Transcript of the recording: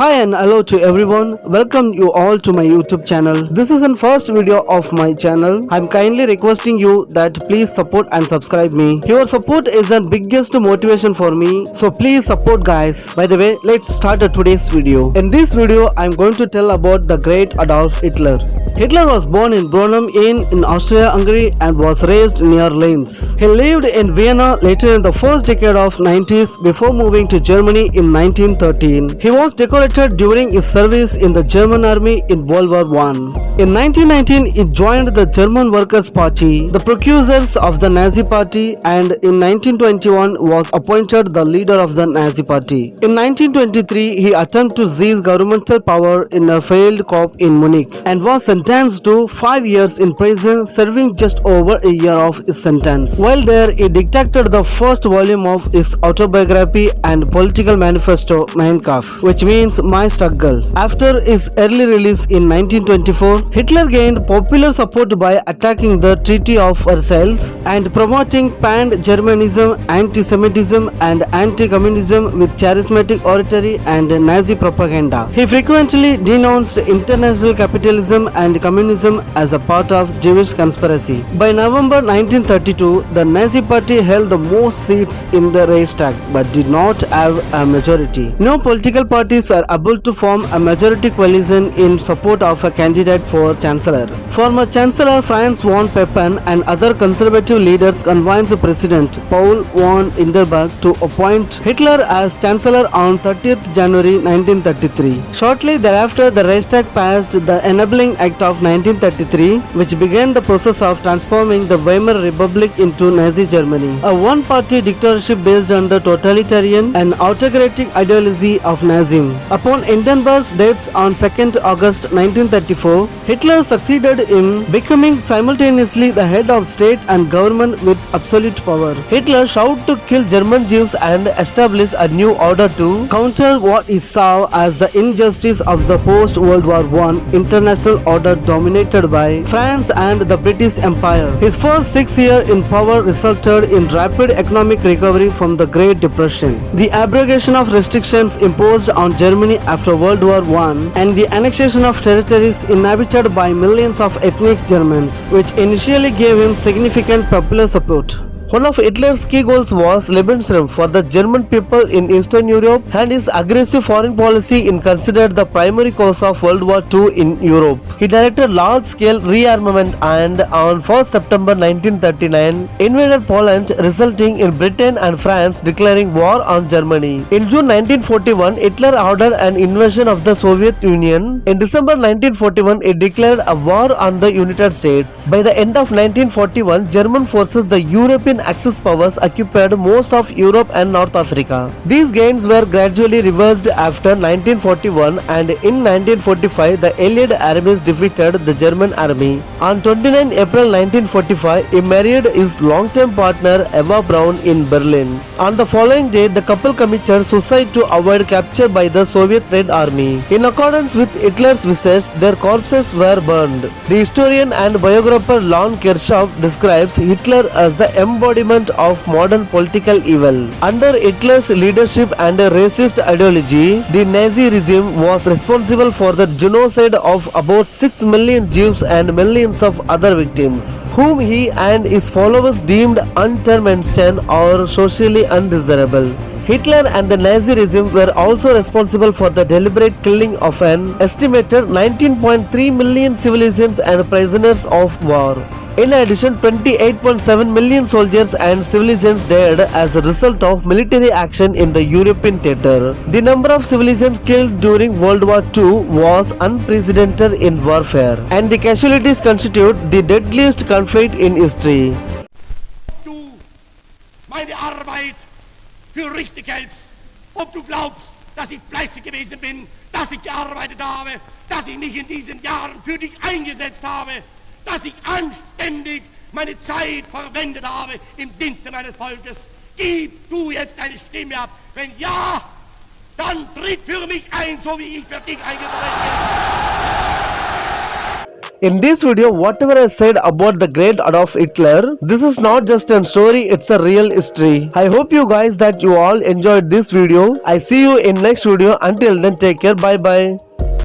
Hi and hello to everyone. Welcome you all to my YouTube channel. This is the first video of my channel. I'm kindly requesting you that please support and subscribe me. Your support is the biggest motivation for me. So please support guys. By the way, let's start today's video. In this video, I'm going to tell about the great Adolf Hitler. Hitler was born in Brunum in Austria-Hungary and was raised near Linz. He lived in Vienna later in the first decade of 90s before moving to Germany in 1913. He was decorated during his service in the German army in World War I. In 1919, he joined the German Workers' Party, the precursors of the Nazi Party, and in 1921 was appointed the leader of the Nazi Party. In 1923, he attempted to seize governmental power in a failed coup in Munich and was sentenced to 5 years in prison, serving just over a year of his sentence. While there, he dictated the first volume of his autobiography and political manifesto, Mein Kampf, which means My Struggle. After his early release in 1924, Hitler gained popular support by attacking the Treaty of Versailles and promoting pan-Germanism, anti-Semitism and anti-communism with charismatic oratory and Nazi propaganda. He frequently denounced international capitalism and communism as a part of Jewish conspiracy. By November 1932, the Nazi Party held the most seats in the Reichstag but did not have a majority. No political parties were able to form a majority coalition in support of a candidate for Chancellor. Former Chancellor Franz von Papen and other conservative leaders convinced President Paul von Hindenburg to appoint Hitler as Chancellor on 30th January 1933. Shortly thereafter, the Reichstag passed the Enabling Act of 1933, which began the process of transforming the Weimar Republic into Nazi Germany, a one-party dictatorship based on the totalitarian and autocratic ideology of Nazism. Upon Hindenburg's death on 2nd August 1934, Hitler succeeded in becoming simultaneously the head of state and government with absolute power. Hitler sought to kill German Jews and establish a new order to counter what he saw as the injustice of the post-World War I international order dominated by France and the British Empire. His first 6 years in power resulted in rapid economic recovery from the Great Depression, the abrogation of restrictions imposed on Germany after World War I, and the annexation of territories inhabited by millions of ethnic Germans, which initially gave him significant popular support. One of Hitler's key goals was Lebensraum for the German people in Eastern Europe, and his aggressive foreign policy considered the primary cause of World War II in Europe. He directed large-scale rearmament and on 1st September 1939 invaded Poland, resulting in Britain and France declaring war on Germany. In June 1941, Hitler ordered an invasion of the Soviet Union. In December 1941, he declared a war on the United States. By the end of 1941, German forces, the European Axis powers, occupied most of Europe and North Africa. These gains were gradually reversed after 1941, and in 1945 the Allied armies defeated the German army. On 29 April 1945, he married his long-term partner Eva Braun in Berlin. On the following day, the couple committed suicide to avoid capture by the Soviet Red Army. In accordance with Hitler's wishes, their corpses were burned. The historian and biographer Lon Kirchhoff describes Hitler as the embodiment of modern political evil. Under Hitler's leadership and a racist ideology, the Nazi regime was responsible for the genocide of about 6 million Jews and millions of other victims, whom he and his followers deemed untermenschen or socially undesirable. Hitler and the Nazi regime were also responsible for the deliberate killing of an estimated 19.3 million civilians and prisoners of war. In addition, 28.7 million soldiers and civilians died as a result of military action in the European theater. The number of civilians killed during World War II was unprecedented in warfare, and the casualties constitute the deadliest conflict in history. Du meine Arbeit für richtig hältst, ob du glaubst, dass ich fleißig gewesen bin, dass ich gearbeitet habe, dass ich mich in diesen Jahren für dich eingesetzt habe, dass ich anständig meine Zeit verwendet habe im Dienste meines Volkes. Gib du jetzt deine Stimme ab. Wenn ja, dann tritt für mich ein, so wie ich für dich eingetreten bin. In this video, whatever I said about the great Adolf Hitler, this is not just a story, it's a real history. I hope you guys that you all enjoyed this video. I see you in next video. Until then, take care. Bye bye.